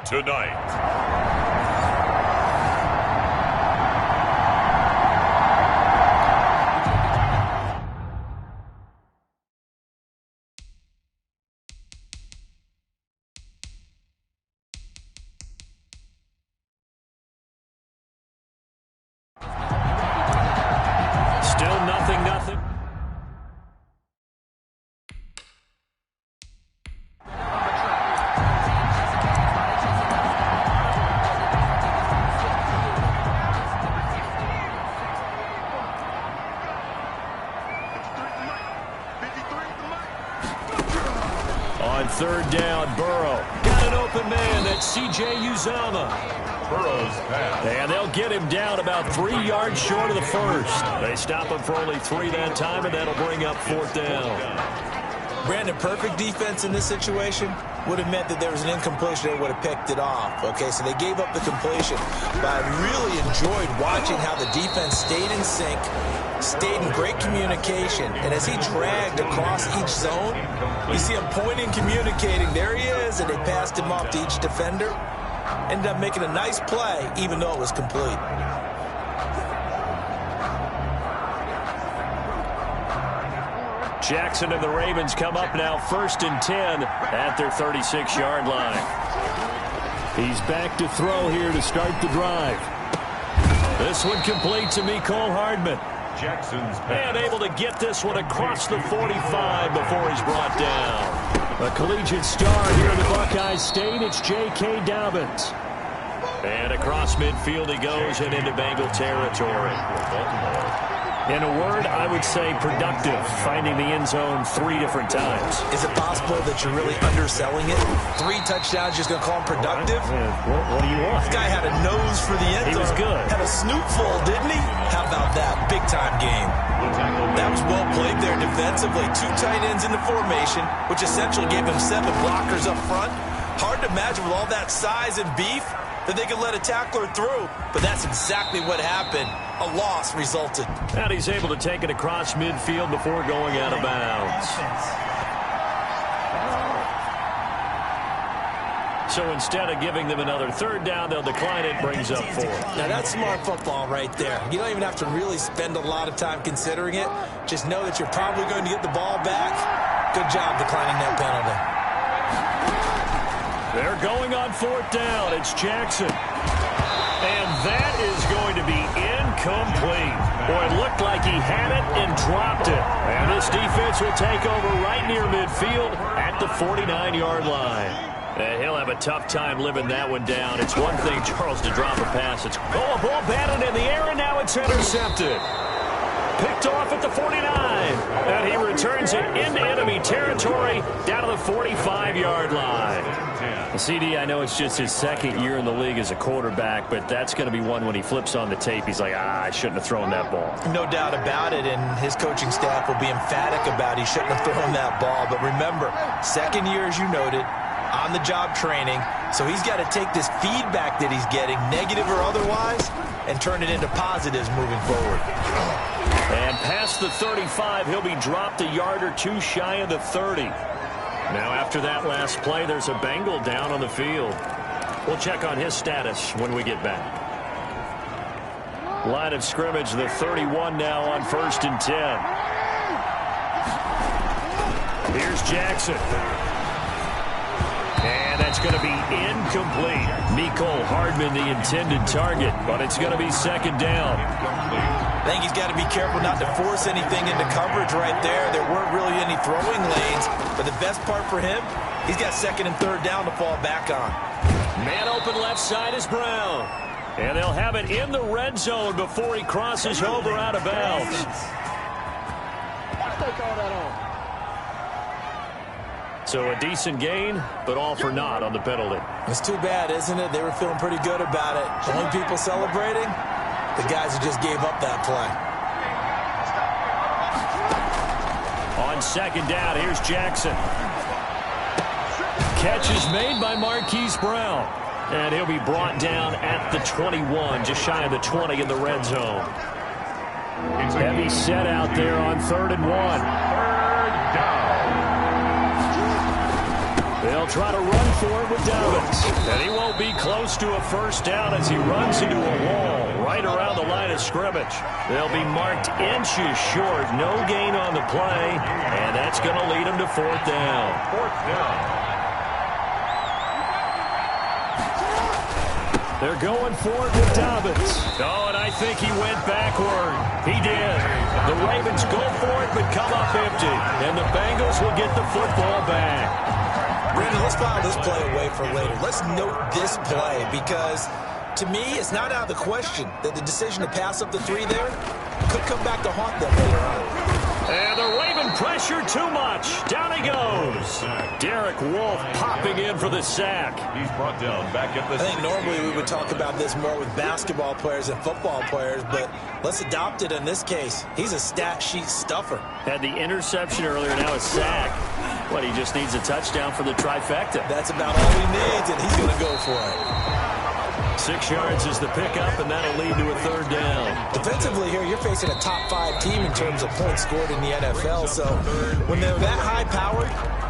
tonight. Still nothing. On third down, Burrow. Got an open man. That's C.J. Uzomah. Burrow's pass. And they'll get him down about 3 yards short of the first. They stop him for only 3 that time, and that'll bring up fourth down. Brandon, perfect defense in this situation would have meant that there was an incompletion. They would have picked it off. Okay, so they gave up the completion. But I really enjoyed watching how the defense stayed in sync, stayed in great communication. And as he dragged across each zone, you see him pointing, communicating. There he is, and they passed him off to each defender. Ended up making a nice play, even though it was complete. Jackson and the Ravens come up now 1st and 10 at their 36-yard line. He's back to throw here to start the drive. This one complete to Mecole Hardman. Jackson's pass. And able to get this one across the 45 before he's brought down. A collegiate star here in the Buckeye State, it's J.K. Dobbins. And across midfield he goes and into Bengal territory. In a word, I would say productive, finding the end zone 3 different times. Is it possible that you're really underselling it? 3 touchdowns, just going to call him productive? What do you want? This guy had a nose for the end zone. He was good. Had a snootful, didn't he? How about that? Big-time game. That was well played there defensively. 2 tight ends in the formation, which essentially gave them 7 blockers up front. Hard to imagine with all that size and beef that they could let a tackler through, but that's exactly what happened. A loss resulted. And he's able to take it across midfield before going out of bounds. So instead of giving them another 3rd down, they'll decline it, brings up 4. Now that's smart football right there. You don't even have to really spend a lot of time considering it. Just know that you're probably going to get the ball back. Good job declining that penalty. They're going on 4th down. It's Jackson. And that is going to be incomplete. Boy, it looked like he had it and dropped it. And this defense will take over right near midfield at the 49-yard line. And he'll have a tough time living that one down. It's one thing, Charles, to drop a pass. It's a ball batted in the air, and now it's intercepted. Picked off at the 49. And he returns it into enemy territory down to the 45-yard line. CD, I know it's just his 2nd year in the league as a quarterback, but that's going to be one when he flips on the tape. He's like, I shouldn't have thrown that ball. No doubt about it, and his coaching staff will be emphatic about he shouldn't have thrown that ball. But remember, 2nd year, as you noted, on-the-job training, so he's got to take this feedback that he's getting, negative or otherwise, and turn it into positives moving forward. And past the 35, he'll be dropped a yard or 2 shy of the 30. Now, after that last play, there's a Bengal down on the field. We'll check on his status when we get back. Line of scrimmage, the 31 now on 1st and 10. Here's Jackson. And that's going to be incomplete. Mecole Hardman, the intended target, but it's going to be 2nd down. I think he's got to be careful not to force anything into coverage right there. There weren't really any throwing lanes, but the best part for him, he's got 2nd and 3rd down to fall back on. Man open left side is Brown. And they'll have it in the red zone before he crosses over out of bounds. So a decent gain, but all for naught on the penalty. It's too bad, isn't it? They were feeling pretty good about it. The only people celebrating, the guys who just gave up that play. On 2nd down, here's Jackson. Catch is made by Marquise Brown. And he'll be brought down at the 21, just shy of the 20 in the red zone. Heavy set out there on 3rd and 1. 3rd down. They'll try to run for it with Dobbins. And he won't be close to a first down as he runs into a wall right around the line of scrimmage. They'll be marked inches short. No gain on the play. And that's going to lead them to fourth down. Fourth down. They're going for it with Dobbins. Oh, and I think he went backward. He did. The Ravens go for it but come up empty. And the Bengals will get the football back. Brandon, let's file this play away for later. Let's note this play because, to me, it's not out of the question that the decision to pass up the 3 there could come back to haunt them later on. And the Raven pressure too much. Down he goes. Derek Wolfe popping in for the sack. He's brought down back at the I think normally we would talk about this more with basketball players and football players, but let's adopt it in this case. He's a stat sheet stuffer. Had the interception earlier, now a sack. What, he just needs a touchdown for the trifecta. That's about all he needs, and he's going to go for it. 6 yards is the pickup, and that'll lead to a third down. Defensively here, you're facing a top 5 team in terms of points scored in the NFL, so when they're that high-powered,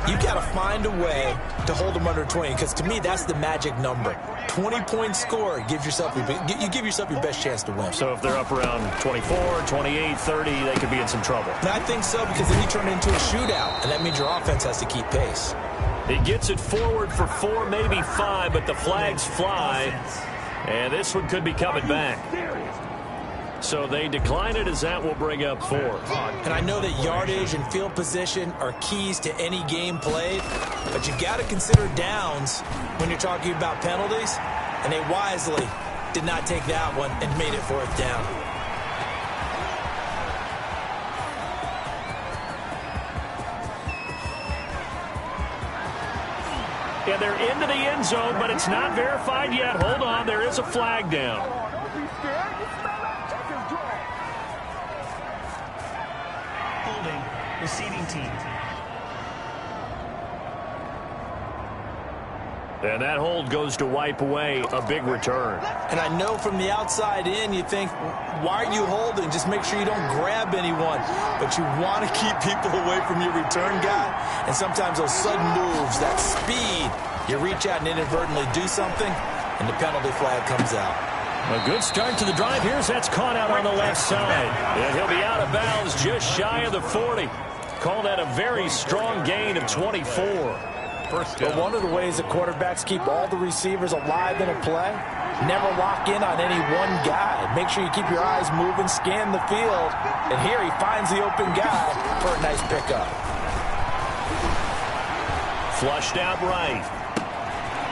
you got to find a way to hold them under 20, because to me, that's the magic number. 20-point score gives yourself you give yourself your best chance to win. So if they're up around 24, 28, 30, they could be in some trouble. And I think so, because then you turn it into a shootout, and that means your offense has to keep pace. He gets it forward for 4, maybe 5, but the flags fly. And this one could be coming back. So they decline it as that will bring up 4. And I know that yardage and field position are keys to any game played, but you've got to consider downs when you're talking about penalties, and they wisely did not take that one and made it 4th down. Yeah, they're into the end zone, but it's not verified yet. Hold on, there is a flag down. Holding, receiving team. And that hold goes to wipe away a big return. And I know from the outside in, you think, why are you holding? Just make sure you don't grab anyone. But you want to keep people away from your return guy. And sometimes those sudden moves, that speed, you reach out and inadvertently do something, and the penalty flag comes out. A good start to the drive. That's caught out on the left side. And he'll be out of bounds just shy of the 40. Call that a very strong gain of 24. But one of the ways that quarterbacks keep all the receivers alive in a play, never lock in on any one guy. Make sure you keep your eyes moving, scan the field, and here he finds the open guy for a nice pickup. Flushed out right.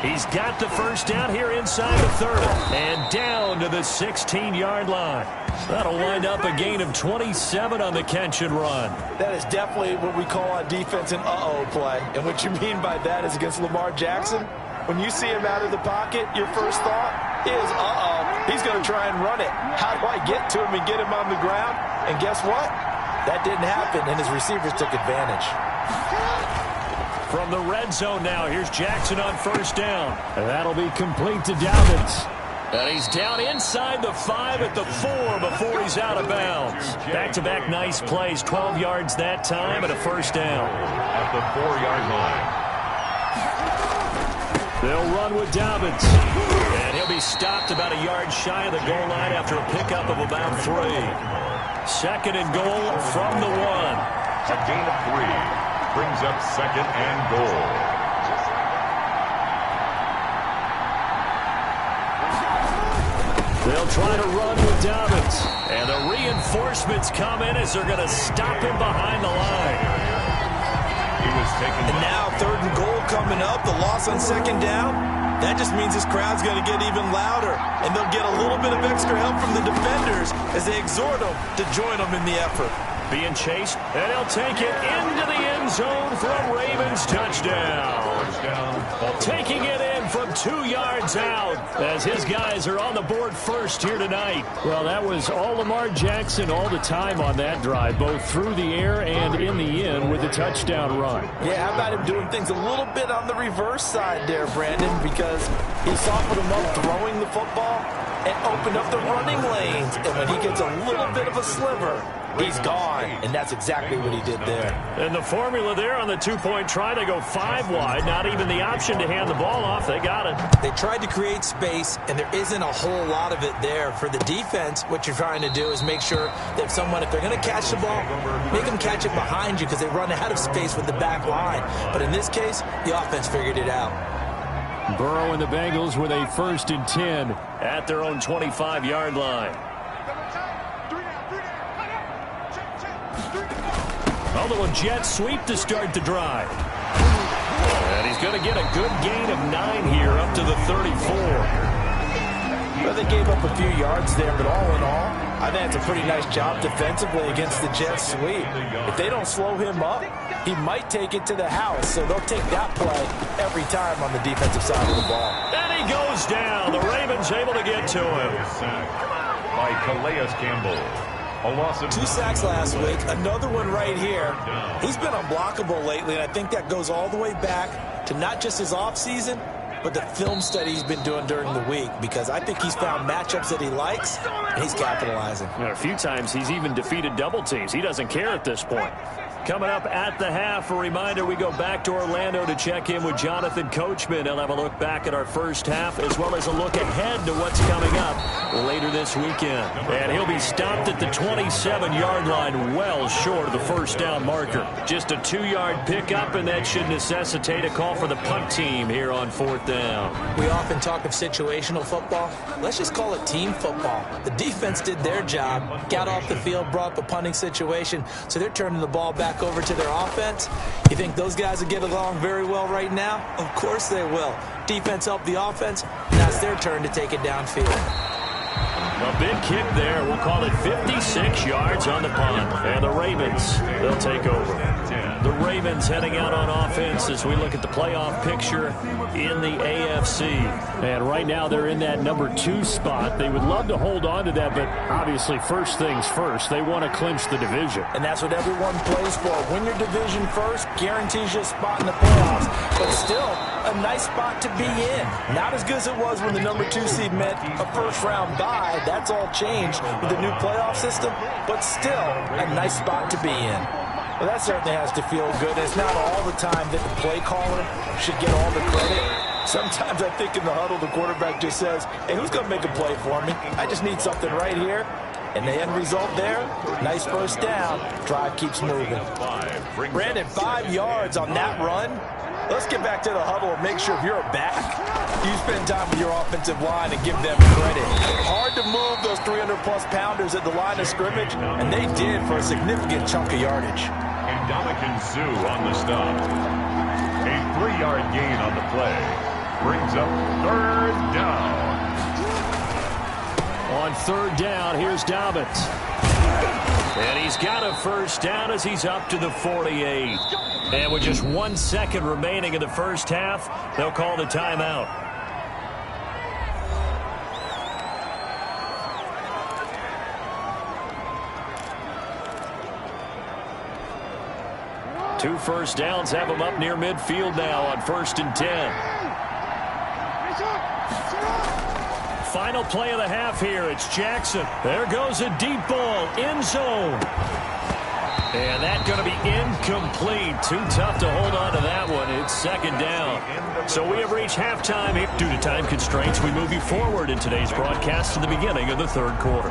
He's got the first down here inside the 30. And down to the 16-yard line. That'll wind up a gain of 27 on the catch and run. That is definitely what we call on defense an uh-oh play. And what you mean by that is against Lamar Jackson, when you see him out of the pocket, your first thought is, uh-oh, he's going to try and run it. How do I get to him and get him on the ground? And guess what? That didn't happen, and his receivers took advantage. From the red zone now, here's Jackson on first down. And that'll be complete to Dobbins. And he's down inside the 5 at the 4 before he's out of bounds. Back-to-back nice plays, 12 yards that time and a first down. At the 4-yard line. They'll run with Dobbins. And he'll be stopped about a yard shy of the goal line after a pickup of about 3. Second and goal from the 1. A gain of 3. Brings up second and goal. They'll try to run with Dobbins. And the reinforcements come in as they're going to stop him behind the line. He was taken. And now 3rd and goal coming up. The loss on 2nd down. That just means this crowd's going to get even louder. And they'll get a little bit of extra help from the defenders as they exhort them to join them in the effort. Being chased, and he'll take it into the end zone for a Ravens touchdown. Taking it in from 2 yards out as his guys are on the board first here tonight. Well, that was all Lamar Jackson all the time on that drive, both through the air and in the end with a touchdown run. Yeah, how about him doing things a little bit on the reverse side there, Brandon, because he softened him up throwing the football and opened up the running lanes. And when he gets a little bit of a sliver, he's gone, and that's exactly what he did there. And the formula there on the two-point try, they go 5 wide, not even the option to hand the ball off. They got it. They tried to create space, and there isn't a whole lot of it there. For the defense, what you're trying to do is make sure that if they're going to catch the ball, make them catch it behind you because they run out of space with the back line. But in this case, the offense figured it out. Burrow and the Bengals with a 1st and 10 at their own 25-yard line. Although a jet sweep to start the drive. And he's going to get a good gain of 9 here up to the 34. Well, they gave up a few yards there, but all in all, I think it's a pretty nice job defensively against the jet sweep. If they don't slow him up, he might take it to the house, so they'll take that play every time on the defensive side of the ball. And he goes down. The Ravens able to get to him. By Calais Campbell. A loss of 2 sacks last week, another one right here. He's been unblockable lately, and I think that goes all the way back to not just his offseason, but the film study he's been doing during the week, because I think he's found matchups that he likes, and he's capitalizing. A few times he's even defeated double teams. He doesn't care at this point. Coming up at the half, a reminder, we go back to Orlando to check in with Jonathan Coachman. He'll have a look back at our first half, as well as a look ahead to what's coming up later this weekend. And he'll be stopped at the 27-yard line, well short of the first down marker. Just a 2-yard pickup, and that should necessitate a call for the punt team here on 4th down. We often talk of situational football. Let's just call it team football. The defense did their job, got off the field, brought up a punting situation, so they're turning the ball back over to their offense. You think those guys will get along very well right now? Of course they will. Defense helped the offense. Now it's their turn to take it downfield. A big kick there. We'll call it 56 yards on the punt. And the Ravens, they'll take over. The Ravens heading out on offense as we look at the playoff picture in the AFC. And right now they're in that number 2 spot. They would love to hold on to that, but obviously first things first. They want to clinch the division. And that's what everyone plays for. Win your division first, guarantees you a spot in the playoffs. But still, a nice spot to be in. Not as good as it was when the number 2 seed meant a first-round bye. That's all changed with the new playoff system. But still, a nice spot to be in. Well, that certainly has to feel good. It's not all the time that the play caller should get all the credit. Sometimes I think in the huddle, the quarterback just says, hey, who's going to make a play for me? I just need something right here. And the end result there, nice first down. Drive keeps moving. Brandon, 5 yards on that run. Let's get back to the huddle and make sure if you're a back, you spend time with your offensive line and give them credit. Hard to move those 300-plus pounders at the line of scrimmage, and they did for a significant chunk of yardage. And Dominican Sue on the stop. A 3-yard gain on the play. Brings up 3rd down. On 3rd down, here's Dobbins. And he's got a first down as he's up to the 48. And with just 1 second remaining in the first half, they'll call the timeout. Two first downs have them up near midfield now on 1st and 10. Final play of the half here. It's Jackson. There goes a deep ball. End zone. And that's going to be incomplete. Too tough to hold on to that one. It's 2nd down. So we have reached halftime. Due to time constraints, we move you forward in today's broadcast to the beginning of the 3rd quarter.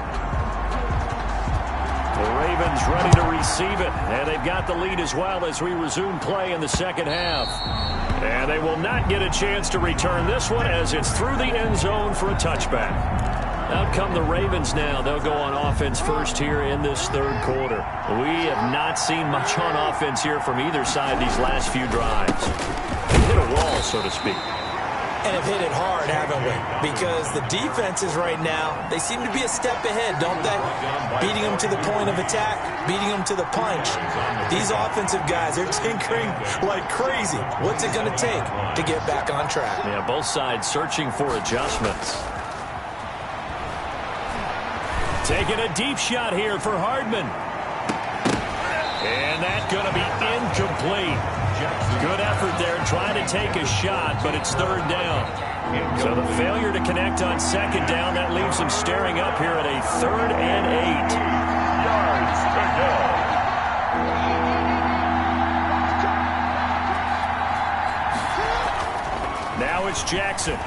The Ravens ready to receive it. And they've got the lead as well as we resume play in the 2nd half. And they will not get a chance to return this one as it's through the end zone for a touchback. Out come the Ravens now. They'll go on offense first here in this 3rd quarter. We have not seen much on offense here from either side these last few drives. They hit a wall, so to speak. And have hit it hard, haven't we? Because the defenses right now, they seem to be a step ahead, don't they? Beating them to the point of attack, beating them to the punch. These offensive guys, they're tinkering like crazy. What's it going to take to get back on track? Yeah, both sides searching for adjustments. Taking a deep shot here for Hardman. And that's going to be incomplete. Good effort there trying to take a shot, but it's 3rd down. So the failure to connect on 2nd down, that leaves them staring up here at a 3rd and 8. Yards to go. it's Jackson.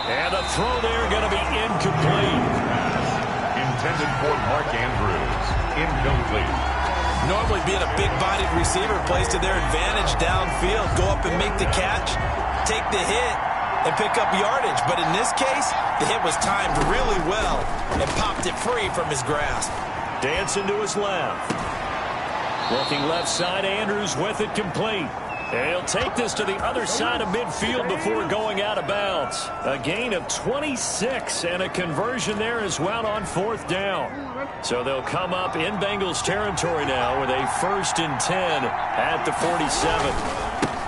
And the throw there going to be incomplete. Intended for Mark Andrews. Incomplete. Normally being a big-bodied receiver plays to their advantage downfield. Go up and make the catch, take the hit, and pick up yardage. But in this case, the hit was timed really well and popped it free from his grasp. Dancing to his left. Looking left side, Andrews with it complete. And he'll take this to the other side of midfield before going out of bounds. A gain of 26 and a conversion there as well on 4th down. So they'll come up in Bengals territory now with a 1st and 10 at the 47.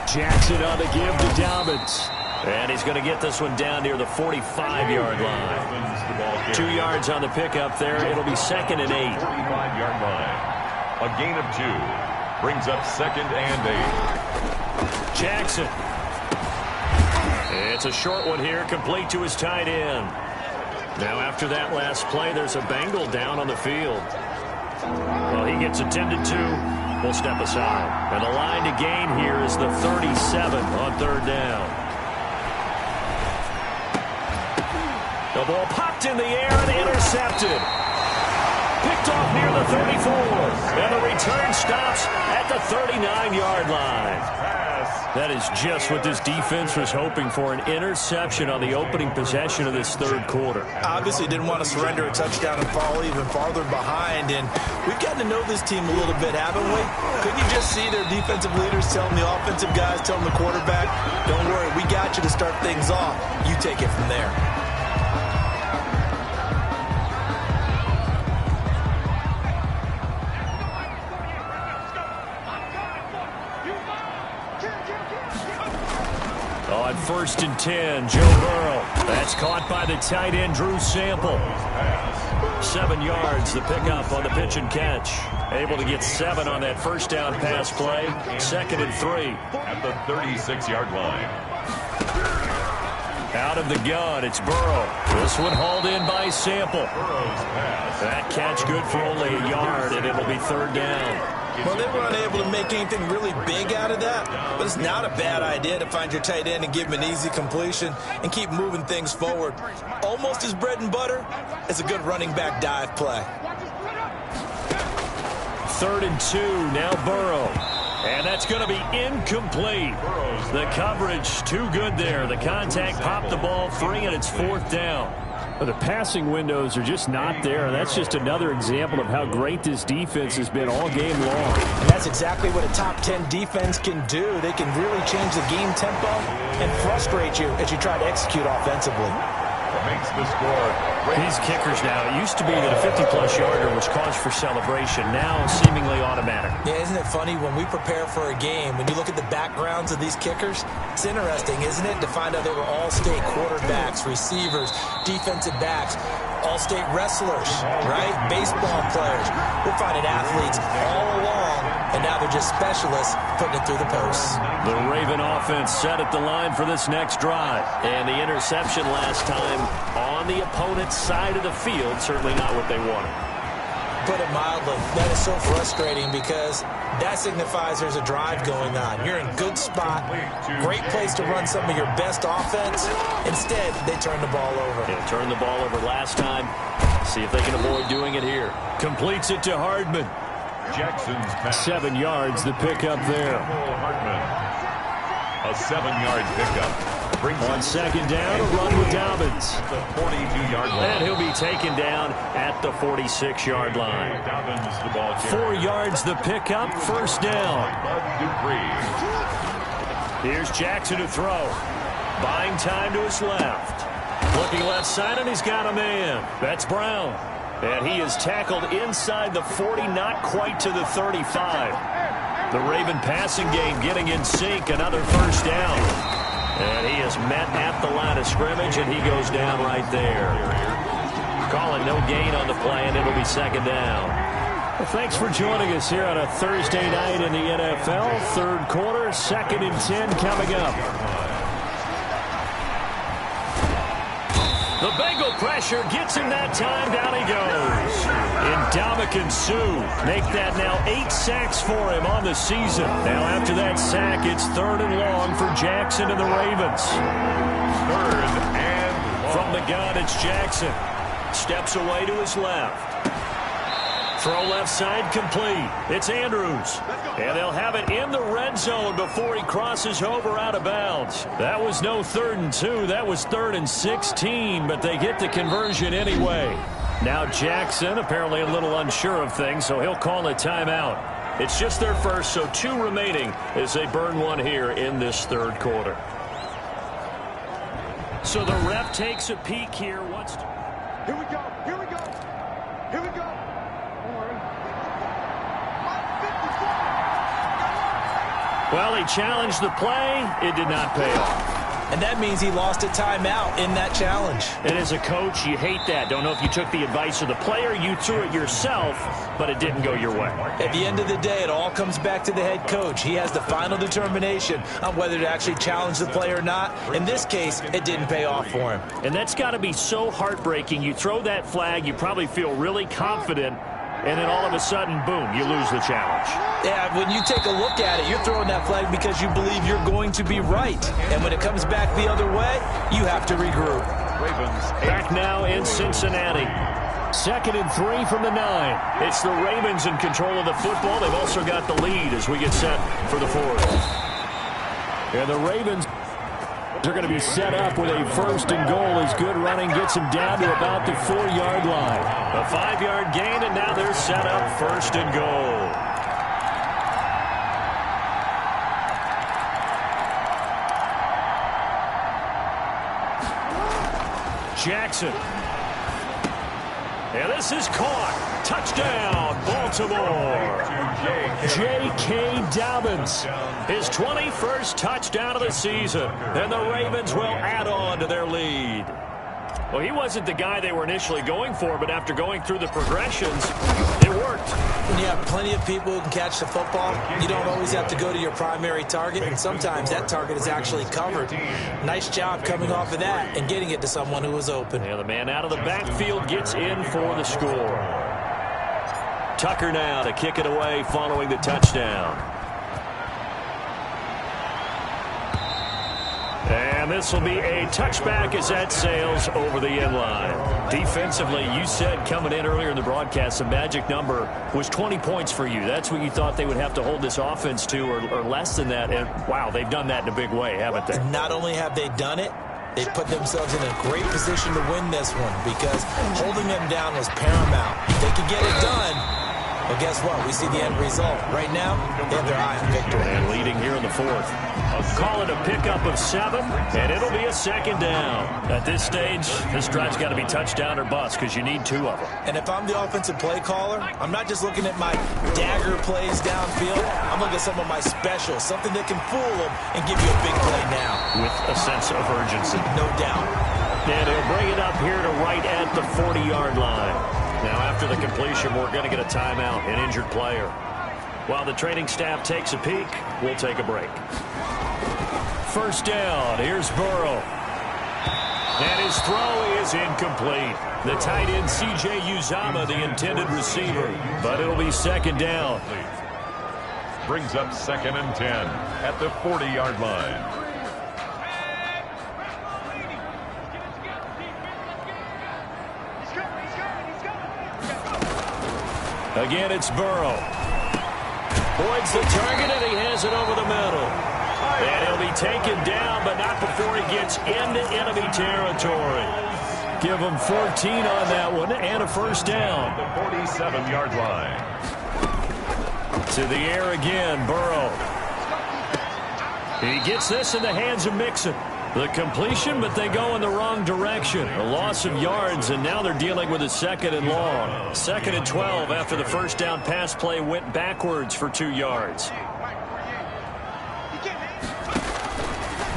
Jackson on the give to Dobbins. And he's going to get this one down near the 45-yard line. 2 yards on the pickup there. It'll be 2nd and 8. 45-yard line. A gain of 2. Brings up 2nd and 8. Jackson. It's a short one here, complete to his tight end. Now after that last play, there's a Bengal down on the field. Well, he gets attended to. We'll step aside. And the line to gain here is the 37 on 3rd down. The ball popped in the air and intercepted. Picked off near the 34. And the return stops at the 39-yard line. That is just what this defense was hoping for, an interception on the opening possession of this 3rd quarter. Obviously didn't want to surrender a touchdown and fall even farther behind. And we've gotten to know this team a little bit, haven't we? Couldn't you just see their defensive leaders telling the offensive guys, telling the quarterback, don't worry, we got you to start things off. You take it from there. On 1st and 10, Joe Burrow. That's caught by the tight end, Drew Sample. 7 yards, the pickup on the pitch and catch. Able to get 7 on that 1st down pass play. 2nd and 3. At the 36-yard line. Out of the gun, it's Burrow. This one hauled in by Sample. That catch good for only a yard, and it'll be 3rd down. Well, they were unable to make anything really big out of that, but it's not a bad idea to find your tight end and give him an easy completion and keep moving things forward. Almost as bread and butter as a good running back dive play. 3rd and 2, now Burrow. And that's going to be incomplete. The coverage too good there. The contact popped the ball free, and it's 4th down. But the passing windows are just not there. That's just another example of how great this defense has been all game long. And that's exactly what a top 10 defense can do. They can really change the game tempo and frustrate you as you try to execute offensively. Makes the score. These kickers now, it used to be that a 50-plus yarder was cause for celebration. Now seemingly automatic. Yeah, isn't it funny when we prepare for a game, when you look at the backgrounds of these kickers, it's interesting, isn't it, to find out they were all-state quarterbacks, receivers, defensive backs, all-state wrestlers, right? Baseball players. We're finding athletes all along, and now they're just specialists putting it through the posts. The Raven offense set at the line for this next drive. And the interception last time on the opponent's side of the field, certainly not what they wanted. Put it mildly, that is so frustrating because that signifies there's a drive going on. You're in a good spot, great place to run some of your best offense. Instead, they turn the ball over. They turned the ball over last time. See if they can avoid doing it here. Completes it to Hardman. Jackson's pass. 7 yards, the pickup there. Hardman. A 7-yard pickup. On 2nd down, a run with Dobbins. At the 42-yard line. And he'll be taken down at the 46-yard line. Dobbins, the ball 4 yards, the pickup, 1st down. Here's Jackson to throw. Buying time to his left. Looking left side, and he's got a man. That's Brown. And he is tackled inside the 40, not quite to the 35. The Raven passing game getting in sync, another 1st down. And he is met at the line of scrimmage, and he goes down right there. Calling no gain on the play, and it'll be 2nd down. Well, thanks for joining us here on a Thursday night in the NFL. 3rd quarter, 2nd and 10 coming up. The Bengal pressure gets him that time. Down he goes. Ndamukong Suh make that now 8 sacks for him on the season. Now after that sack, it's 3rd and long for Jackson and the Ravens. 3rd and long. From the gun, it's Jackson. Steps away to his left. Throw left side complete. It's Andrews. And they'll have it in the red zone before he crosses over out of bounds. That was no 3rd and 2. That was 3rd and 16, but they get the conversion anyway. Now Jackson apparently a little unsure of things, so he'll call a timeout. It's just their first, so 2 remaining as they burn one here in this 3rd quarter. So the ref takes a peek here. Here we go. Here we go. Here we go. Well, he challenged the play. It did not pay off. And that means he lost a timeout in that challenge. And as a coach, you hate that. Don't know if you took the advice of the player, you threw it yourself, but it didn't go your way. At the end of the day, it all comes back to the head coach. He has the final determination on whether to actually challenge the play or not. In this case, it didn't pay off for him. And that's got to be so heartbreaking. You throw that flag, you probably feel really confident, and then all of a sudden, boom, you lose the challenge. Yeah, when you take a look at it, you're throwing that flag because you believe you're going to be right. And when it comes back the other way, you have to regroup. Ravens back now in Cincinnati. 2nd and 3 from the 9. It's the Ravens in control of the football. They've also got the lead as we get set for the 4th. And the Ravens are going to be set up with a 1st and goal as good running gets them down to about the 4-yard line. A 5-yard gain, and now they're set up 1st and goal. Jackson. And this is caught. Touchdown, Baltimore. J.K. Dobbins. His 21st touchdown of the season. And the Ravens will add on to their lead. Well, he wasn't the guy they were initially going for, but after going through the progressions, it worked. When you have plenty of people who can catch the football, you don't always have to go to your primary target, and sometimes that target is actually covered. Nice job coming off of that and getting it to someone who was open. Yeah, the man out of the backfield gets in for the score. Tucker now to kick it away following the touchdown. And this will be a touchback as that sails over the end line. Defensively, you said coming in earlier in the broadcast, the magic number was 20 points for you. That's what you thought they would have to hold this offense to, or less than that. And, wow, they've done that in a big way, haven't they? Not only have they done it, they put themselves in a great position to win this one because holding them down was paramount. They could get it done. Well, guess what? We see the end result. Right now, they have their eye on victory. And leading here in the 4th. Call it a pickup of 7, and it'll be a 2nd down. At this stage, this drive's got to be touchdown or bust because you need 2 of them. And if I'm the offensive play caller, I'm not just looking at my dagger plays downfield. I'm looking at some of my specials, something that can fool them and give you a big play now. With a sense of urgency. No doubt. And he'll bring it up here to right at the 40-yard line. Now, after the completion, we're going to get a timeout, an injured player. While the training staff takes a peek, we'll take a break. 1st down. Here's Burrow. And his throw is incomplete. The tight end, C.J. Uzomah, the intended receiver. But it'll be 2nd down. brings up 2nd and 10 at the 40-yard line. Again, it's Burrow. Boyd's the target, and he has it over the middle. And he'll be taken down, but not before he gets into enemy territory. Give him 14 on that one, and a 1st down. The 47-yard line. To the air again, Burrow. He gets this in the hands of Mixon. The completion, but they go in the wrong direction. A loss of yards, and now they're dealing with a 2nd and long. 2nd and 12 after the 1st down pass play went backwards for 2 yards.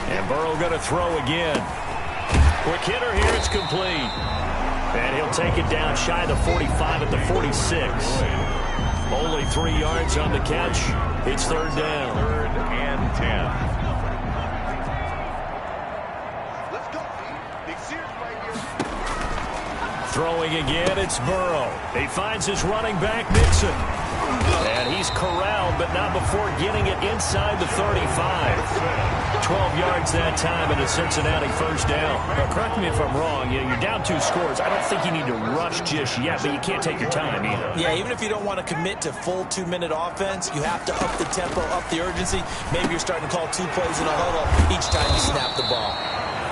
And Burrow going to throw again. Quick hitter here, it's complete. And he'll take it down shy of the 45 at the 46. Only 3 yards on the catch. It's 3rd down. 3rd and 10. Throwing again, it's Burrow. He finds his running back, Mixon. And he's corralled, but not before getting it inside the 35. 12 yards that time and a Cincinnati first down. Now, correct me if I'm wrong. You're down 2 scores. I don't think you need to rush just yet, but you can't take your time either. Yeah, even if you don't want to commit to full 2-minute offense, you have to up the tempo, up the urgency. Maybe you're starting to call 2 plays in a huddle each time you snap the ball.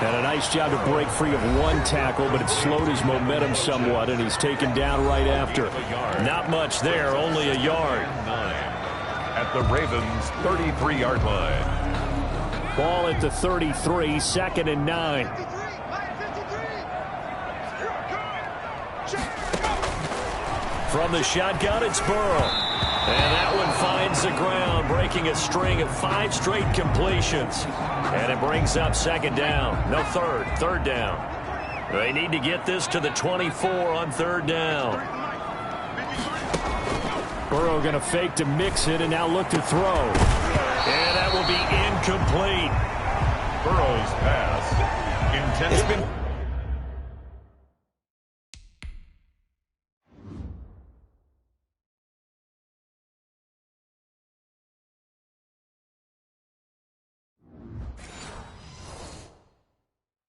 And a nice job to break free of 1 tackle, but it slowed his momentum somewhat, and he's taken down right after. Not much there, only a yard. At the Ravens' 33-yard line. Ball at the 33, 2nd and 9. From the shotgun, it's Burrow. And that one finds the ground, breaking a string of 5 straight completions. And it brings up 2nd down. No, 3rd down. They need to get this to the 24 on 3rd down. Burrow going to fake to mix it and now look to throw. And that will be incomplete. Burrow's pass intended.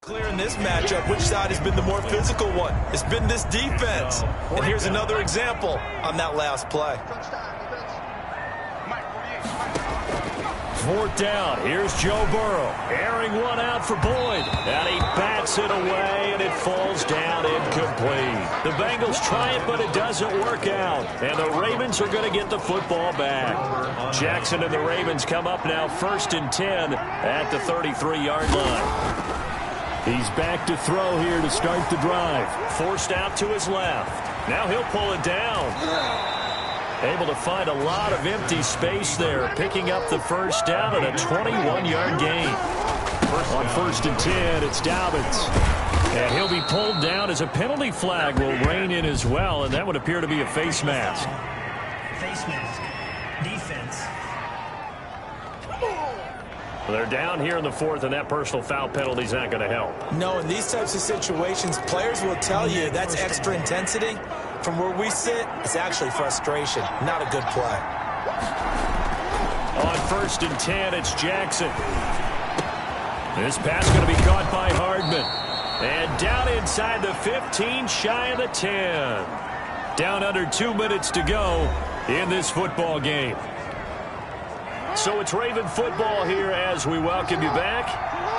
Clear in this matchup, which side has been the more physical one? It's been this defense. And here's another example on that last play. 4th down. Here's Joe Burrow. Airing one out for Boyd. And he bats it away, and it falls down incomplete. The Bengals try it, but it doesn't work out. And the Ravens are going to get the football back. Jackson and the Ravens come up now 1st and 10 at the 33-yard line. He's back to throw here to start the drive. Forced out to his left. Now he'll pull it down. Able to find a lot of empty space there, picking up the 1st down and a 21-yard gain. On 1st and 10, it's Dobbins. And he'll be pulled down as a penalty flag will rein in as well, and that would appear to be a face mask. Face mask. Defense. They're down here in the 4th, and that personal foul penalty is not going to help. No, in these types of situations, players will tell you that's extra intensity. From where we sit, it's actually frustration, not a good play. On 1st and 10, it's Jackson. This pass going to be caught by Hardman. And down inside the 15, shy of the 10. Down under 2 minutes to go in this football game. So it's Raven football here as we welcome you back.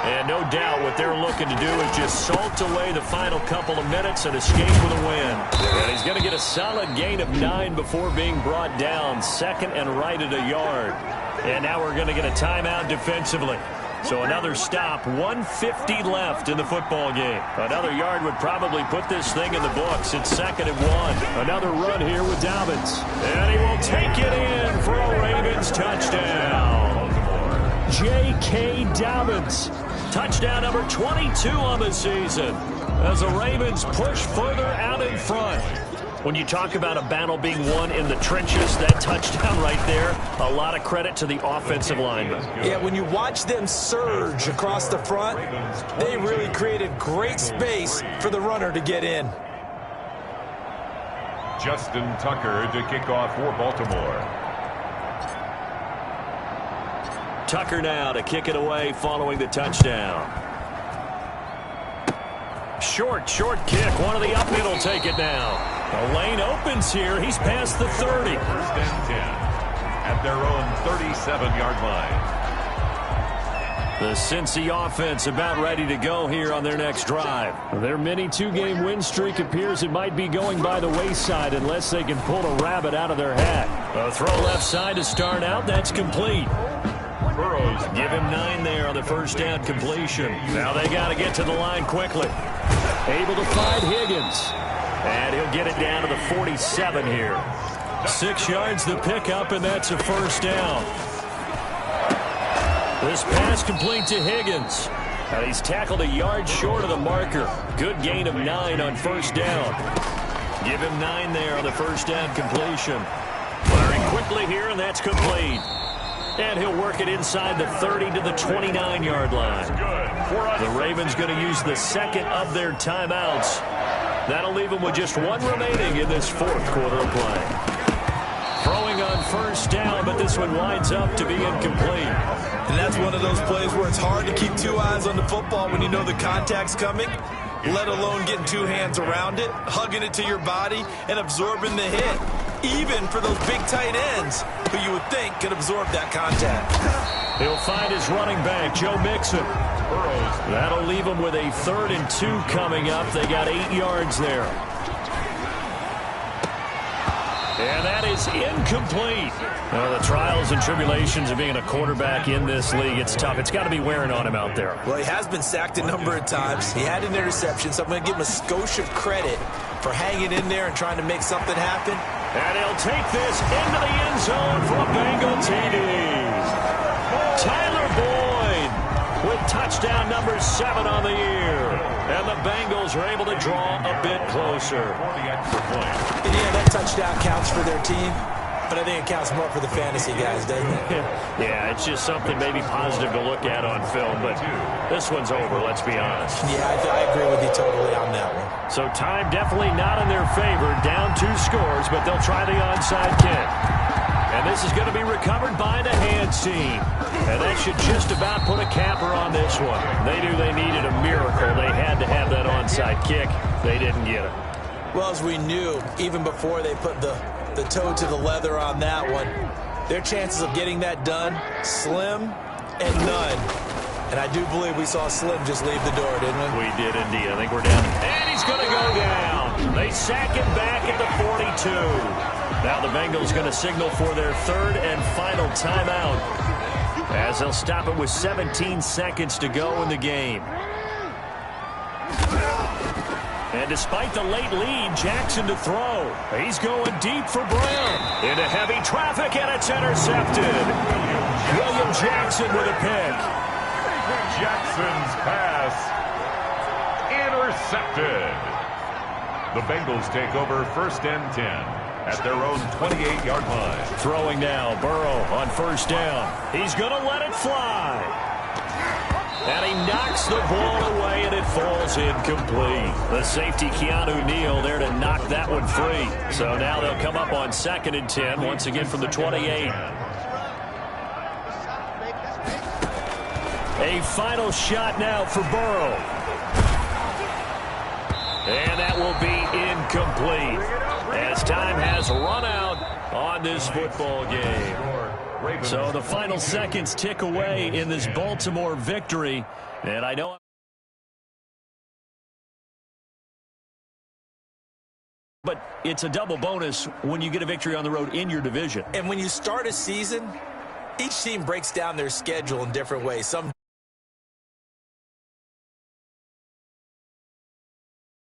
And no doubt what they're looking to do is just salt away the final couple of minutes and escape with a win. And he's going to get a solid gain of 9 before being brought down, 2nd and right at a yard. And now we're going to get a timeout defensively. So another stop, 1:50 left in the football game. Another yard would probably put this thing in the books. It's 2nd and 1. Another run here with Dobbins. And he will take it in for a Ravens touchdown. J.K. Dobbins. Touchdown number 22 on the season as the Ravens push further out in front. When you talk about a battle being won in the trenches, that touchdown right there, a lot of credit to the offensive linemen. Yeah, when you watch them surge across the front, they really created great space for the runner to get in. Justin Tucker to kick off for Baltimore. Tucker now to kick it away following the touchdown. Short kick. One of the up middle take it now. The lane opens here. He's past the 30. 1st and 10 at their own 37-yard line. The Cincy offense about ready to go here on their next drive. Their mini 2-game win streak appears it might be going by the wayside unless they can pull a rabbit out of their hat. A throw left side to start out. That's complete. Burrows Give him 9 there on the 1st down completion. Now they got to get to the line quickly. Able to find Higgins. And he'll get it down to the 47 here. 6 yards the pickup, and that's a 1st down. This pass complete to Higgins. And he's tackled a yard short of the marker. Good gain of 9 on 1st down. Give him 9 there on the 1st down completion. Firing quickly here, and that's complete. And he'll work it inside the 30 to the 29-yard line. The Ravens going to use the 2nd of their timeouts That'll leave them with just one remaining in this fourth quarter of play. Throwing on first down, but this one winds up to be incomplete. And that's one of those plays where it's hard to keep two eyes on the football when you know the contact's coming, let alone getting two hands around it, hugging it to your body, and absorbing the hit, even for those big tight ends who you would think could absorb that contact. He'll find his running back, Joe Mixon. That'll leave him with a 3rd and 2 coming up. They got 8 yards there. And that is incomplete. Well, the trials and tribulations of being a quarterback in this league, it's tough. It's got to be wearing on him out there. Well, he has been sacked a number of times. He had an interception, so I'm going to give him a skosh of credit for hanging in there and trying to make something happen. And he'll take this into the end zone for a Bengal TD. Tyler Boyd with touchdown number 7 on the year. And the Bengals are able to draw a bit closer. And yeah, that touchdown counts for their team, but I think it counts more for the fantasy guys, doesn't it? Yeah, it's just something maybe positive to look at on film, but this one's over, let's be honest. Yeah, I agree with you totally on that one. So time definitely not in their favor, down 2 scores, but they'll try the onside kick. And this is going to be recovered by the hands team. And that should just about put a capper on this one. They knew they needed a miracle. They had to have that onside kick. They didn't get it. Well, as we knew, even before they put the toe to the leather on that one, their chances of getting that done, slim and none. And I do believe we saw Slim just leave the door, didn't we? We did indeed. I think we're down. And he's going to go down. They sack him back at the 42. Now the Bengals going to signal for their 3rd and final timeout, as they'll stop it with 17 seconds to go in the game. And despite the late lead, Jackson to throw. He's going deep for Brown. Into heavy traffic, and it's intercepted. William Jackson with a pick. Jackson's pass intercepted. The Bengals take over 1st and 10. At their own 28-yard line. Throwing now, Burrow on first down. He's going to let it fly. And he knocks the ball away, and it falls incomplete. The safety, Keanu Neal, there to knock that one free. So now they'll come up on 2nd and 10, once again from the 28. A final shot now for Burrow. And that will be incomplete, as time has run out on this football game. So the final seconds tick away in this Baltimore victory. And I know, but it's a double bonus when you get a victory on the road in your division. And when you start a season, each team breaks down their schedule in different ways. Some